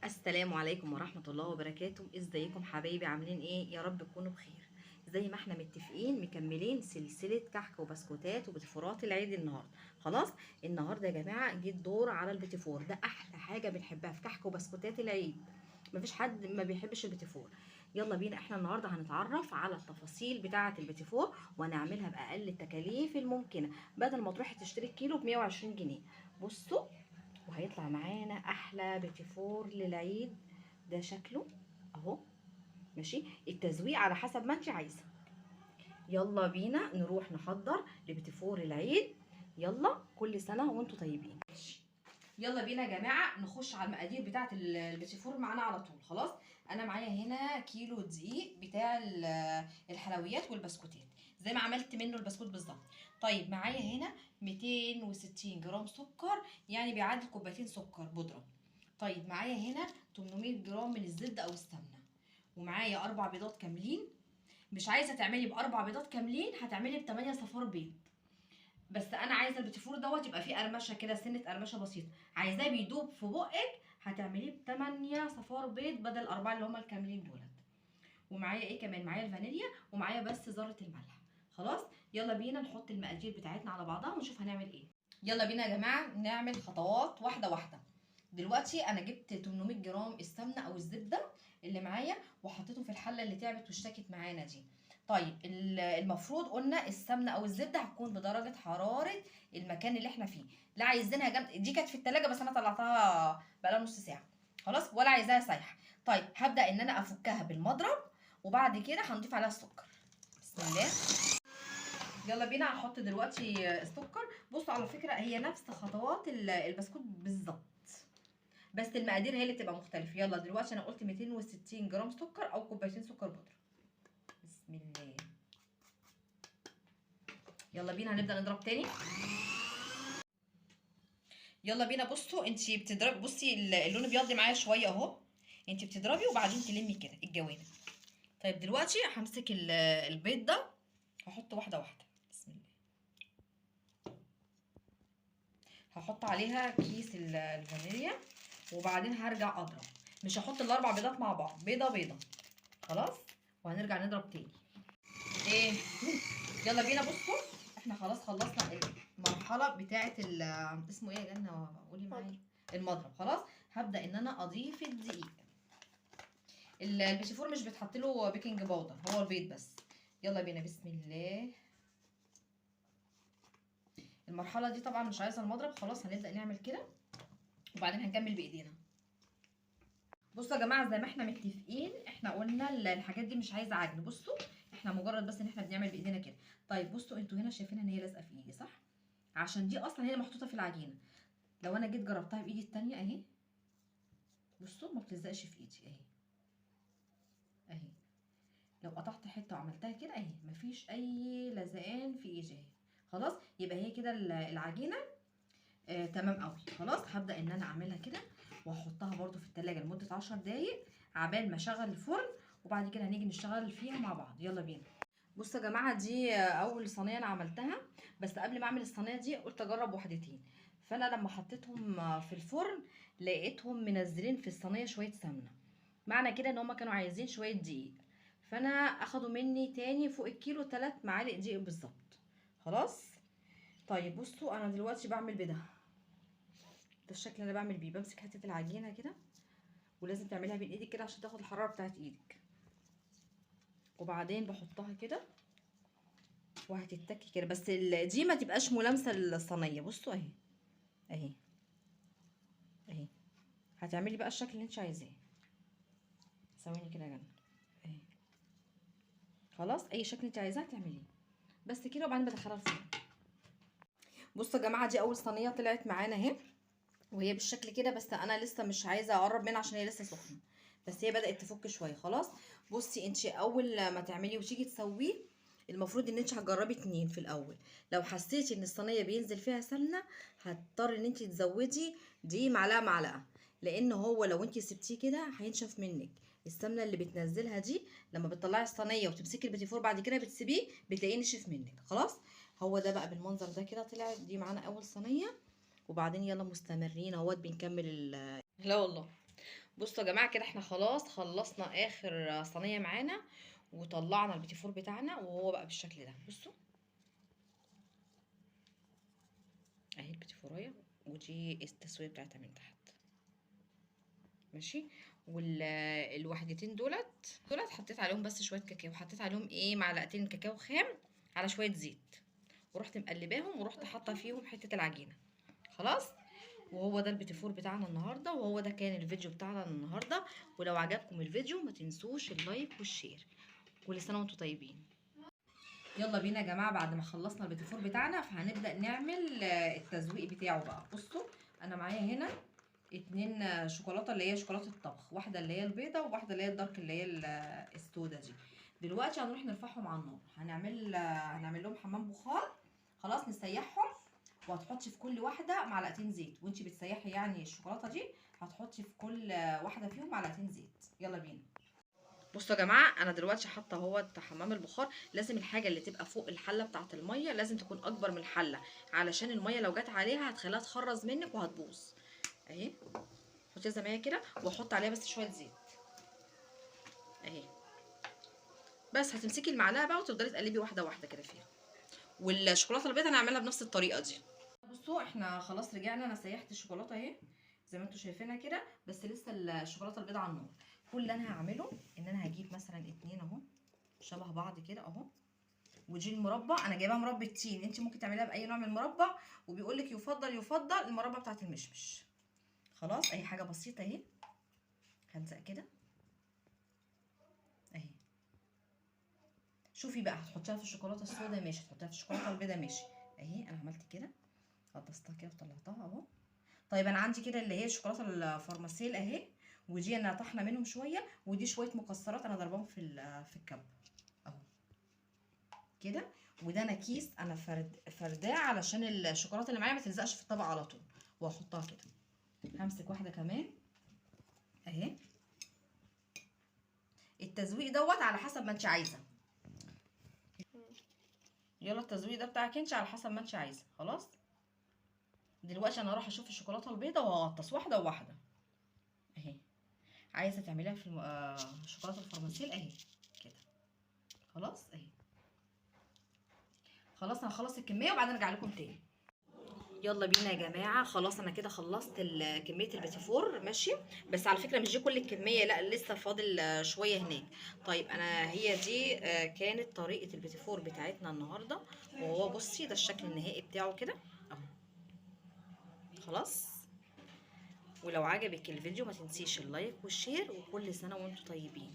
السلام عليكم ورحمة الله وبركاته. ازيكم حبايبي؟ عاملين ايه؟ يا رب تكونوا بخير. زي ما احنا متفقين مكملين سلسلة كحك وبسكوتات وبتفورات العيد النهاردة. خلاص، النهاردة يا جماعة جه الدور على البتيفور. ده احلى حاجة بنحبها في كحك وبسكوتات العيد. مفيش حد ما بيحبش البتيفور. يلا بينا، احنا النهارده هنتعرف على التفاصيل بتاعة البتيفور ونعملها بأقل التكاليف الممكنة، بدل ما تروحي تشتري الكيلو ب 120 جنيه. بصوا، وهيطلع معانا احلى بيتيفور للعيد. ده شكله اهو. ماشي، التزويق على حسب ما انت عايزه. يلا بينا نروح نحضر لبيتيفور العيد. يلا، كل سنه وانتم طيبين. يلا بينا يا جماعه نخش على المقادير بتاعه البيتيفور معانا على طول. خلاص، انا معايا هنا كيلو دقيق بتاع الحلويات والبسكوتات، زي ما عملت منه البسكوت بالظبط. طيب معايا هنا 260 جرام سكر، يعني بيعادل كوبايتين سكر بودره. طيب معايا هنا 800 جرام من الزبده او السمنه، ومعايا 4 بيضات كاملين. مش عايزه تعملي باربع بيضات كاملين، هتعملي ب8 صفار بيض. بس انا عايزه البيتيفور دوت يبقى فيه قرمشه كده، سنه قرمشه بسيطه، عايزاه بيدوب في بقك، هتعمليه ب8 صفار بيض بدل الاربعه اللي هما الكاملين دولت. ومعايا ايه كمان؟ معايا الفانيليا، ومعايا بس ذره الملح. خلاص، يلا بينا نحط المقادير بتاعتنا على بعضها ونشوف هنعمل ايه. يلا بينا يا جماعه نعمل خطوات واحده واحده. دلوقتي انا جبت 800 جرام السمنه او الزبده اللي معايا، وحطيتهم في الحله اللي تعبت واشتكت معانا دي. طيب المفروض قلنا السمنه او الزبده هتكون بدرجه حراره المكان اللي احنا فيه. لا عايزينها جامد، دي كانت في التلاجة بس انا طلعتها بقالها نص ساعه. خلاص، ولا عايزاها سايحه. طيب هبدا ان انا افكها بالمضرب، وبعد كده هنضيف عليها السكر. بسم الله. يلا بينا هنحط دلوقتي السكر. بصوا على فكره هي نفس خطوات البسكوت بالظبط، بس المقادير هي اللي بتبقى مختلفه. يلا دلوقتي انا قلت 260 جرام سكر او كوبايتين سكر بودره. بسم الله. يلا بينا هنبدا نضرب تاني. يلا بينا. بصوا انتي بتضربي، بصي اللون بيض معايا شويه اهو. انتي بتضربي وبعدين تلمي كده الجوانب. طيب دلوقتي همسك البيض ده، هحط واحده واحده. بسم الله. هحط عليها كيس الفانيليا، وبعدين هرجع اضرب. مش هحط الاربع بيضات مع بعض، بيضه بيضه. خلاص، وهنرجع نضرب تاني. ايه؟ يلا بينا. بصوا احنا خلاص خلصنا المرحله بتاعه اسمه ايه يا جنة؟ قولي معايا. المضرب. خلاص، هبدا ان انا اضيف الدقيق. البيتيفور مش بيتحط له بيكنج باودر، هو البيض بس. يلا بينا. بسم الله. المرحله دي طبعا مش عايزه المضرب. خلاص هنبدا نعمل كده، وبعدين هنكمل بايدينا. بصوا يا جماعه، زي ما احنا متفقين، احنا قلنا الحاجات دي مش عايزه عجن. بصوا احنا مجرد بس ان احنا بنعمل بايدينا كده. طيب بصوا انتوا هنا شايفينها ان هي لازقه في ايدي، صح؟ عشان دي اصلا هي محطوطه في العجينه. لو انا جيت جربتها بايدي التانية اهي، بصوا ما بتلزقش في ايدي اهي. اهي لو قطعت حته وعملتها كده اهي، مفيش اي لزقان في ايدي اهي. خلاص، يبقى هي كده العجينه تمام قوي. خلاص، هبدا ان انا اعملها كده واحطها برده في التلاجة لمده 10 دقايق عبال ما اشغل الفرن، وبعد كده هنيجي نشتغل فيها مع بعض. يلا بينا. بصوا يا جماعه، دي اول صينيه انا عملتها، بس قبل ما اعمل الصينيه دي قلت اجرب وحدتين. فانا لما حطيتهم في الفرن لقيتهم منزلين في الصينيه شويه سمنه، معنى كده ان هما كانوا عايزين شويه دقيق. فانا اخدوا مني تاني فوق الكيلو 3 معالق دقيق بالظبط. خلاص. طيب بصوا انا دلوقتي بعمل بده. ده الشكل اللي انا بعمل بيه. بمسك حته العجينه كده، ولازم تعمليها بين ايدك كده عشان تاخد الحراره بتاعت ايدك، وبعدين بحطها كده وهتتكي كده، بس دي ما تبقاش ملامسه للصينيه. بصوا اهي اهي اهي. هتعملي بقى الشكل اللي انت عايزاه. ثواني كده يا جنة. اهي. خلاص، اي شكل انت عايزاه تعمليه بس كده، وبعدين بدخلها الفرن. بصوا يا جماعه، دي اول صينيه طلعت معانا اهي، وهي بالشكل كده، بس انا لسه مش عايزه اقرب منها عشان هي لسه سخنه، بس هي بدات تفك شويه. خلاص. بصي انت اول ما تعملي وتيجي تسويه، المفروض ان انت هتجربي 2 في الاول. لو حسيتي ان الصينيه بينزل فيها سمنه، هتضطري ان انت تزودي دي معلقه معلقه، لان هو لو انت سبتيه كده هينشف منك. السمنه اللي بتنزلها دي لما بتطلعي الصينيه وتمسكي البيتيفور بعد كده بتسيبيه، بتلاقيه نشف منك. خلاص، هو ده بقى بالمنظر ده كده طلع. دي معانا اول صينيه، وبعدين يلا مستمرين اهوت بنكمل لا والله. بصوا يا جماعه كده احنا خلاص خلصنا اخر صينيه معانا، وطلعنا البيتي فور بتاعنا وهو بقى بالشكل ده. بصوا اهي البيتي فورايه، ودي التسويه بتاعتها من تحت ماشي. والوحدتين دولت حطيت عليهم بس شويه كاكاو، حطيت عليهم ايه معلقتين كاكاو خام على شويه زيت، ورحت مقلباهم ورحت حاطه فيهم حته العجينه. خلاص، وهو ده البيتي فور بتاعنا النهارده، وهو ده كان الفيديو بتاعنا النهارده. ولو عجبكم الفيديو ما تنسوش اللايك والشير. كل سنه وانتم طيبين. يلا بينا يا جماعه، بعد ما خلصنا البيتي فور بتاعنا فهنبدا نعمل التزويق بتاعه بقى. بصوا انا معايا هنا 2 شوكولاته اللي هي شوكولاته الطبخ، واحده اللي هي البيضه وواحده اللي هي الدارك اللي هي السودا دي. دلوقتي هنروح نرفعهم على النار، هنعمل لهم حمام بخار. خلاص نسيحهم، وهتحطي في كل واحده معلقتين زيت، وانتي بتسيحي يعني الشوكولاته دي هتحطي في كل واحده فيهم معلقتين زيت. يلا بينا. بصوا يا جماعه انا دلوقتي حاطه اهوت حمام البخار. لازم الحاجه اللي تبقى فوق الحله بتاعه الميه لازم تكون اكبر من الحله، علشان الميه لو جت عليها هتخليها تخرز منك وهتبوظ. اهي حطيها زي ما هي كده، واحط عليها بس شويه زيت اهي. بس هتمسكي المعلقه بقى وتفضلي تقلبي واحده واحده كده فيها. والشوكولاته البيضاء هنعملها بنفس الطريقه دي. بصوا احنا خلاص رجعنا، انا سيحت الشوكولاته اهي زي ما انتم شايفينها كده، بس لسه الشوكولاته البيضاء على النار. كل اللي انا هعمله ان انا هجيب مثلا 2 اهو شبه بعض كده اهو. ودي المربى انا جايبها مربى تين، انت ممكن تعمليها باي نوع من المربى، وبيقول لك يفضل المربى بتاعه المشمش. خلاص اي حاجه بسيطه اهي. هلزق كده اهي. شوفي بقى هتحطيها في الشوكولاته السوداء ماشي، هتحطيها في الشوكولاته البيضاء ماشي. اهي انا عملت كده، غطستها كده وطلعتها اهو. طيب انا عندي كده اللي هي الشوكولاته الفارماسيل اهي، ودي انا طحنه منهم شويه، ودي شويه مكسرات انا ضرباهم في الكب اهو كده. وده انا كيس انا فرداه علشان الشوكولاته اللي معايا ما تلزقش في الطبق على طول، وهحطها كده. همسك واحده كمان اهي. التزويق دوت على حسب ما انت عايزه. يلا التزويق ده بتاعك انت على حسب ما انت عايزه. خلاص دلوقتي انا هروح اشوف الشوكولاته البيضاء وهغطس واحده وواحده اهي. عايزه تعمليها في الشوكولاته الفرماسيل اهي كده. خلاص اهي. خلاص انا هخلص الكميه وبعدين ارجع لكم تاني. يلا بينا يا جماعه، خلاص انا كده خلصت كميه البيتي فور ماشي. بس على فكره مش دي كل الكميه، لا لسه فاضل شويه هناك. طيب انا هي دي كانت طريقه البيتي فور بتاعتنا النهارده. وهو بصي ده الشكل النهائي بتاعه كده اهو. خلاص، ولو عجبك الفيديو ما تنسيش اللايك والشير، وكل سنه وانتم طيبين.